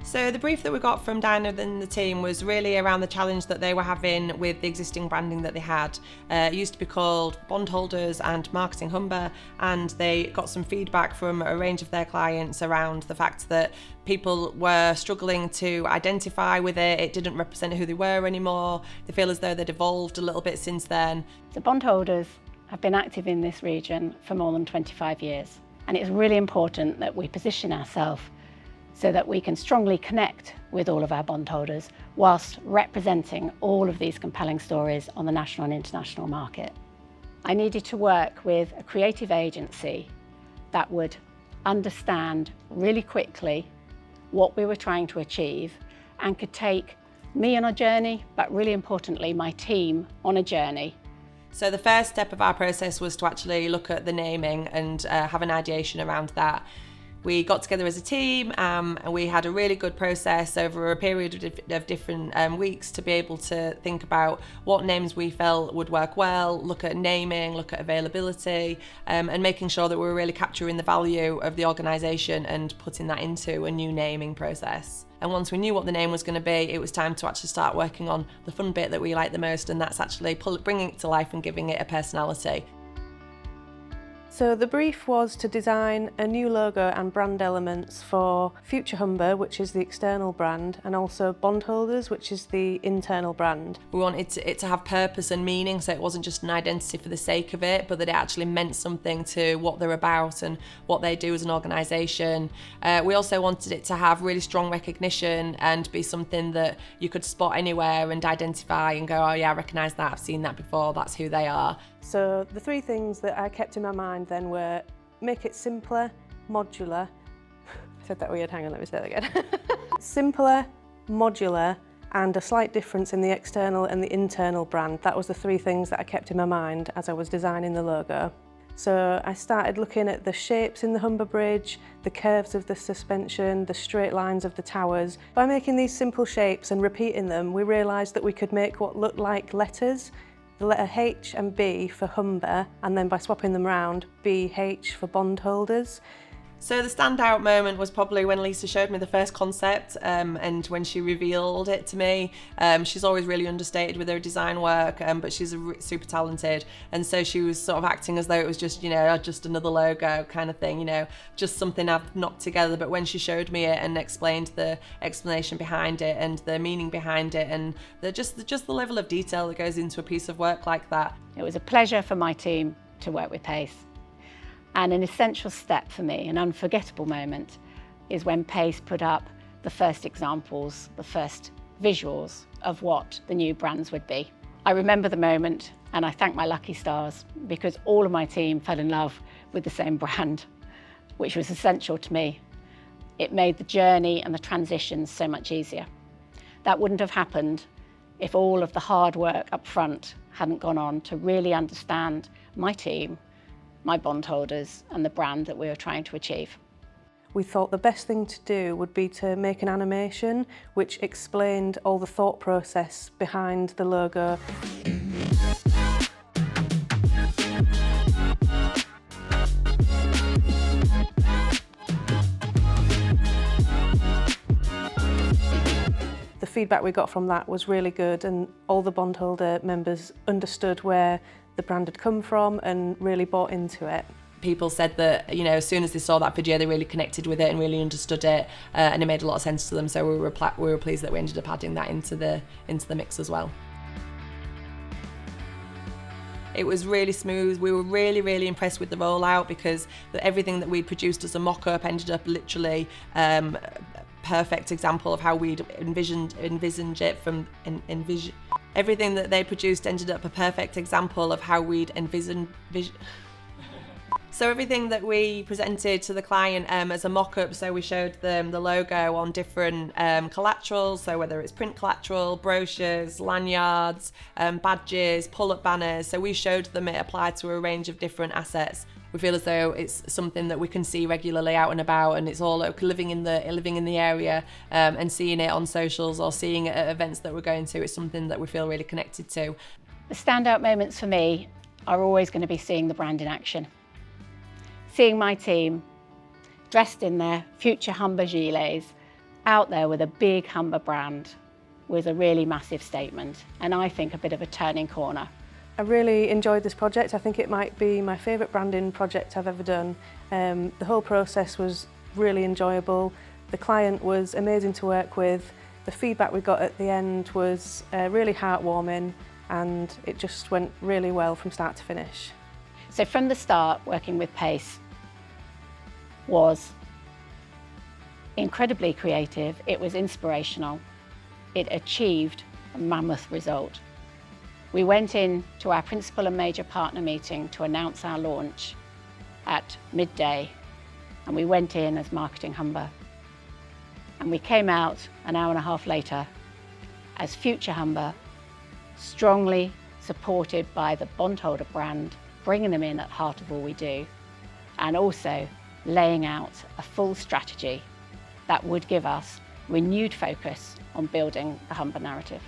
So the brief that we got from Diana and the team was really around the challenge that they were having with the existing branding that they had. It used to be called Bondholders and Marketing Humber, and they got some feedback from a range of their clients around the fact that people were struggling to identify with it. It didn't represent who they were anymore. They feel as though they'd evolved a little bit since then. The bondholders have been active in this region for more than 25 years, and it's really important that we position ourselves so that we can strongly connect with all of our bondholders whilst representing all of these compelling stories on the national and international market. I needed to work with a creative agency that would understand really quickly what we were trying to achieve and could take me on a journey, but really importantly, my team on a journey. So the first step of our process was to actually look at the naming and have an ideation around that. We got together as a team and we had a really good process over a period of different weeks to be able to think about what names we felt would work well, look at naming, look at availability, and making sure that we were really capturing the value of the organisation and putting that into a new naming process. And once we knew what the name was going to be, it was time to actually start working on the fun bit that we like the most, and that's actually bringing it to life and giving it a personality. So the brief was to design a new logo and brand elements for Future Humber, which is the external brand, and also Bondholders, which is the internal brand. We wanted it to have purpose and meaning, so it wasn't just an identity for the sake of it, but that it actually meant something to what they're about and what they do as an organisation. We also wanted it to have really strong recognition and be something that you could spot anywhere and identify and go, oh yeah, I recognise that, I've seen that before, that's who they are. So the three things that I kept in my mind then were make it simpler, modular. I said that weird, hang on, let me say that again. Simpler, modular, and a slight difference in the external and the internal brand. That was the three things that I kept in my mind as I was designing the logo. So I started looking at the shapes in the Humber Bridge, the curves of the suspension, the straight lines of the towers. By making these simple shapes and repeating them, we realised that we could make what looked like letters, the letter H and B for Humber, and then by swapping them around, BH for Bondholders. So the standout moment was probably when Lisa showed me the first concept and when she revealed it to me. She's always really understated with her design work, but she's super talented. And so she was sort of acting as though it was just, just another logo kind of thing, just something I've knocked together. But when she showed me it and explained the explanation behind it and the meaning behind it and just the level of detail that goes into a piece of work like that. It was a pleasure for my team to work with Pace. And an essential step for me, an unforgettable moment, is when Pace put up the first examples, the first visuals of what the new brands would be. I remember the moment and I thank my lucky stars because all of my team fell in love with the same brand, which was essential to me. It made the journey and the transition so much easier. That wouldn't have happened if all of the hard work up front hadn't gone on to really understand my team, my bondholders and the brand that we were trying to achieve. We thought the best thing to do would be to make an animation which explained all the thought process behind the logo. The feedback we got from that was really good, and all the bondholder members understood where the brand had come from and really bought into it. People said that, as soon as they saw that video, they really connected with it and really understood it, and it made a lot of sense to them. So we were pleased that we ended up adding that into the mix as well. It was really smooth. We were really, really impressed with the rollout because everything that we produced as a mock-up ended up literally perfect example of how we'd envisioned it from everything that they produced ended up a perfect example of how we'd So everything that we presented to the client as a mock-up, so we showed them the logo on different collaterals, so whether it's print collateral, brochures, lanyards, badges, pull-up banners, so we showed them it applied to a range of different assets. We feel as though it's something that we can see regularly out and about, and it's all living in the area and seeing it on socials or seeing it at events that we're going to. It's something that we feel really connected to. The standout moments for me are always going to be seeing the brand in action. Seeing my team dressed in their Future Humber gilets, out there with a big Humber brand was a really massive statement, and I think a bit of a turning corner. I really enjoyed this project. I think it might be my favourite branding project I've ever done. The whole process was really enjoyable. The client was amazing to work with. The feedback we got at the end was really heartwarming, and it just went really well from start to finish. So from the start, working with Pace was incredibly creative, it was inspirational, it achieved a mammoth result. We went in to our principal and major partner meeting to announce our launch at midday, and we went in as Marketing Humber. And we came out an hour and a half later as Future Humber, strongly supported by the bondholder brand, bringing them in at heart of all we do, and also laying out a full strategy that would give us renewed focus on building the Humber narrative.